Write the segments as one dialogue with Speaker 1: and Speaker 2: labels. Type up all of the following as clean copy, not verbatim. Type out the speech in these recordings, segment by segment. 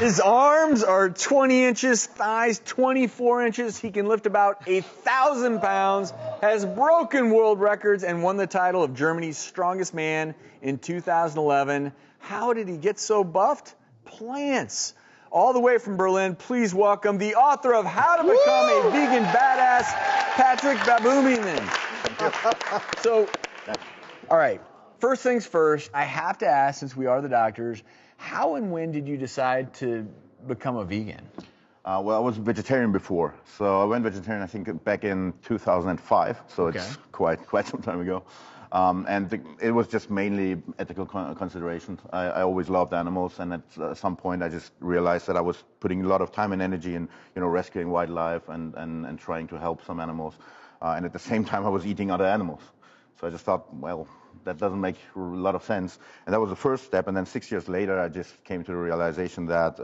Speaker 1: His arms are 20 inches, thighs 24 inches. He can lift about 1,000 pounds, has broken world records, and won the title of Germany's strongest man in 2011. How did he get so buffed? Plants. All the way from Berlin, please welcome the author of How to Become a Vegan Badass, Patrick Baboumian. So, all right, first things first, I have to ask, since we are the doctors, how and when did you decide to become a vegan?
Speaker 2: Well, I was vegetarian before, so I went vegetarian I think back in 2005, so
Speaker 1: Okay.
Speaker 2: It's quite some time ago. It was just mainly ethical considerations. I always loved animals, and at some point I just realized that I was putting a lot of time and energy in, rescuing wildlife and trying to help some animals. And at the same time I was eating other animals. So I just thought, well, that doesn't make a lot of sense. And that was the first step. And then 6 years later, I just came to the realization that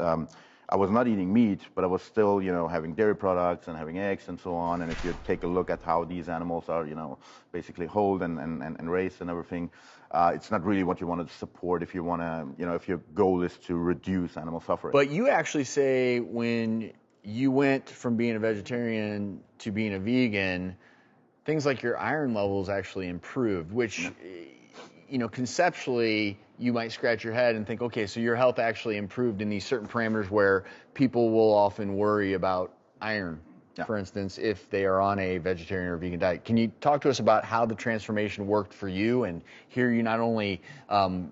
Speaker 2: I was not eating meat, but I was still, having dairy products and having eggs and so on. And if you take a look at how these animals are, basically whole and raised and everything, it's not really what you want to support if you want to, if your goal is to reduce animal suffering.
Speaker 1: But you actually say when you went from being a vegetarian to being a vegan, things like your iron levels actually improved, which, conceptually, you might scratch your head and think, okay, so your health actually improved in these certain parameters where people will often worry about iron, for instance, if they are on a vegetarian or vegan diet. Can you talk to us about how the transformation worked for you? And here you not only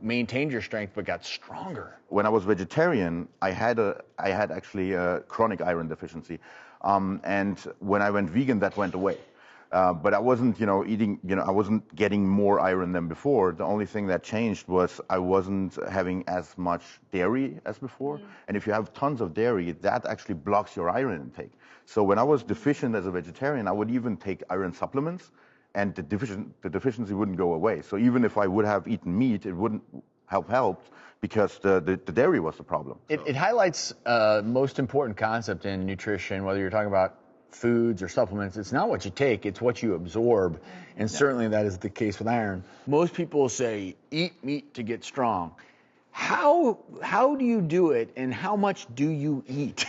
Speaker 1: maintained your strength, but got stronger.
Speaker 2: When I was vegetarian, I had actually a chronic iron deficiency. And when I went vegan, that went away. But I wasn't, eating, I wasn't getting more iron than before. The only thing that changed was I wasn't having as much dairy as before. And if you have tons of dairy, that actually blocks your iron intake. So when I was deficient as a vegetarian, I would even take iron supplements, and the deficiency wouldn't go away. So even if I would have eaten meat, it wouldn't have helped because the dairy was the problem.
Speaker 1: It highlights most important concept in nutrition, whether you're talking about foods or supplements. It's not what you take, it's what you absorb. And certainly that is the case with iron. Most people say, eat meat to get strong. How do you do it, and how much do you eat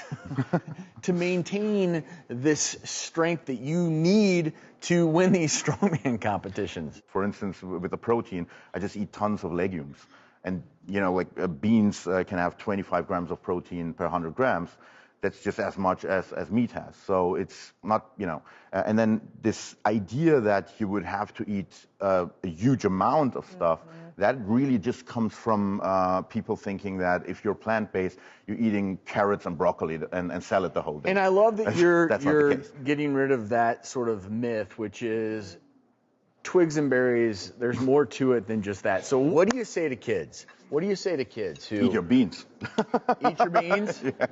Speaker 1: to maintain this strength that you need to win these strongman competitions?
Speaker 2: For instance, with the protein, I just eat tons of legumes. And, beans can have 25 grams of protein per 100 grams. That's just as much as meat has. So it's not, and then this idea that you would have to eat a huge amount of stuff, that really just comes from people thinking that if you're plant-based, you're eating carrots and broccoli and salad the whole day.
Speaker 1: And I love that you're
Speaker 2: you're
Speaker 1: getting rid of that sort of myth, which is twigs and berries, there's more to it than just that. So what do you say to kids? What do you say to kids who...
Speaker 2: Eat your beans.
Speaker 1: Eat your beans?
Speaker 2: Yeah.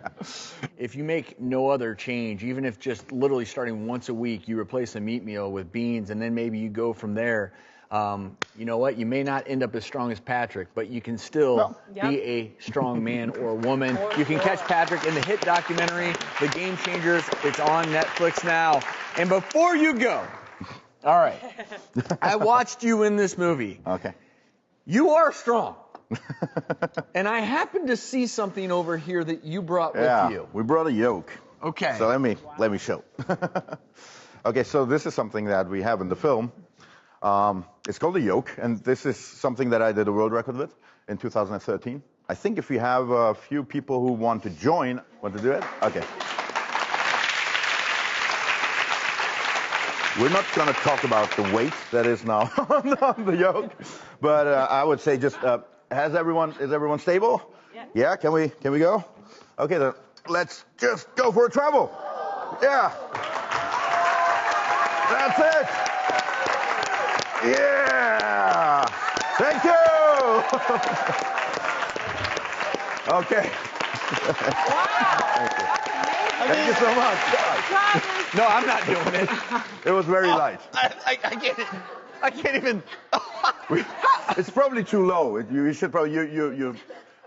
Speaker 1: If you make no other change, even if just literally starting once a week, you replace a meat meal with beans, and then maybe you go from there, you know what? You may not end up as strong as Patrick, but you can still be a strong man or woman. You can catch Patrick in the hit documentary, The Game Changers. It's on Netflix now. And before you go, all right, I watched you in this movie.
Speaker 2: Okay.
Speaker 1: You are strong. And I happened to see something over here that you brought with you.
Speaker 2: We brought a yoke.
Speaker 1: Okay.
Speaker 2: So let me show. Okay, so this is something that we have in the film. It's called a yoke, and this is something that I did a world record with in 2013. I think if we have a few people who want to join, want to do it? Okay. We're not going to talk about the weight that is now on the yoke, but I would say just, is everyone stable? Yeah. Yeah, can we go? Okay, then let's just go for a travel. Yeah. That's it. Yeah. Thank you. Okay.
Speaker 3: Wow.
Speaker 2: Thank you so much.
Speaker 1: No, I'm not doing it.
Speaker 2: It was very light.
Speaker 1: I can't even.
Speaker 2: It's probably too low. You should probably, you're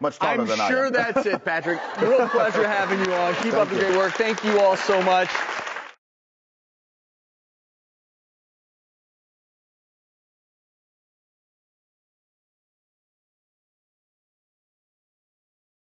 Speaker 2: much taller than I am.
Speaker 1: I'm sure that's it, Patrick. Real pleasure having you on. Keep up the great work. Thank you all so much.